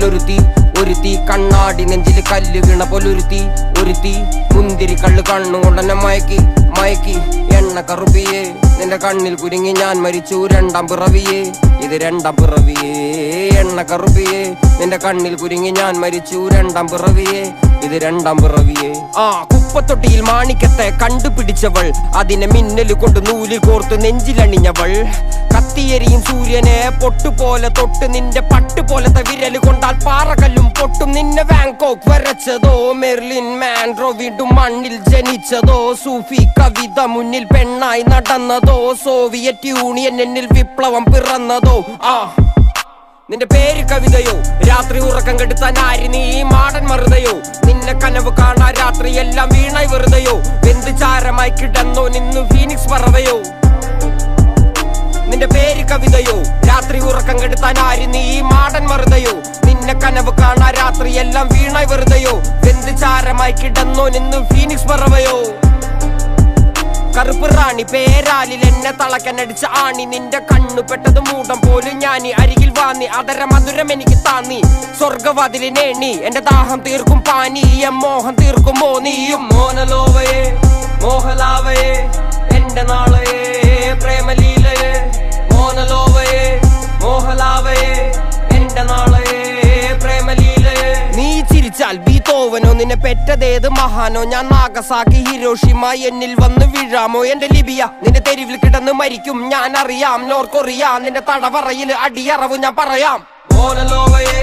പോലൊരുത്തി ഒരുത്തി കണ്ണാടി നെഞ്ചില് കല്ല് വീണ പോലൊരുത്തി ഒരുത്തി മുന്തിരി കള്ള് കണ്ണുകൊണ്ടെന്നെ മയക്കി മയക്കി എണ്ണ കറുപ്പിയേ നിന്റെ കണ്ണിൽ കുരുങ്ങി ഞാൻ മരിച്ചു രണ്ടാം പിറവിയേ ഇത് രണ്ടാം പിറവിയേ എണ്ണ കറുപ്പിയേ നിന്റെ കണ്ണിൽ കുരുങ്ങി ഞാൻ മരിച്ചു രണ്ടാം പിറവിയേ ഇത് രണ്ടാം പിറവിയേ കുപ്പത്തൊട്ടിയിൽ മാണിക്കത്തെ കണ്ടുപിടിച്ചവൾ അതിനെ മിന്നല് കൊണ്ട് നൂലിൽ കോർത്ത് നെഞ്ചിലണിഞ്ഞവൾ കത്തിയെരിയും സൂര്യനെ പൊട്ടുപോലെ തൊട്ട് നിന്റെ പട്ടുപോലത്തെ വിരല് കൊണ്ടാൽ പാറകല്ലും പൊട്ടും നിന്നെ വാങ്കോക്ക് വരച്ചതോ മെർലിൻ മാൻഡ്രോ വീണ്ടും മണ്ണിൽ ജനിച്ചതോ സൂഫി കവിത മുന്നിൽ പെണ്ണായി നടന്നതോ സോവിയറ്റ് യൂണിയൻ എന്നിൽ വിപ്ലവം പിറന്നതോ നിന്റെ പേര് കവിതയോ രാത്രി ഉറക്കം കെടുത്താൻ ആര് നീ മാടൻ മറുതയോ നിന്നെ കനവ് കാണാൻ രാത്രി എല്ലാം വീണായി വെറുതെയോ വെന്ത് ചാരമായി കിടന്നോ നിന്നു ഫീനിക്സ് പറവയോ നിന്റെ പേര് കവിതയോ രാത്രി ഉറക്കം കെടുത്താൻ ആര് നീ മാടൻ മറുതയോ നിന്നെ കനവ് കാണാൻ രാത്രി എല്ലാം വീണായി വെറുതെയോ വെന്ത് ചാരമായി കിടന്നോ നിന്നു ഫീനിക്സ് പറവയോ കറുപ്പ് റാണി പേരാലിൽ എന്നെ തളക്കനടിച്ച ആണി നിന്റെ കണ്ണു പെട്ടത് മൂടം പോലും ഞാനി അരികിൽ വാന്നി അതര മധുരം എനിക്ക് താന്നി സ്വർഗവാതിലിനേണി എന്റെ ദാഹം തീർക്കും പാനീയം മോഹം തീർക്കുമോ നീയും മോനലോവയെ മോഹലാവയെ എന്റെ നാളയെ പ്രേമലീലയെ മോനലോവയെ മോഹലാവയെ എന്റെ നാളയെ പ്രേമലീലയെ നീ ചിരിച്ചാൽ ബീതോവനോ നിന്നെ പെറ്റതേത് മഹാനോ ഞാൻ നാഗസാക്കി ഹിരോഷിമ എന്നിൽ വന്ന് വീഴാമോ എന്റെ ലിബിയ നിന്റെ തെരുവിൽ കിടന്ന് മരിക്കും ഞാൻ അറിയാം നോർക്കൊറിയാം നിന്റെ തടവറയിൽ അടിയറവ് ഞാൻ പറയാം മോനലോവയെ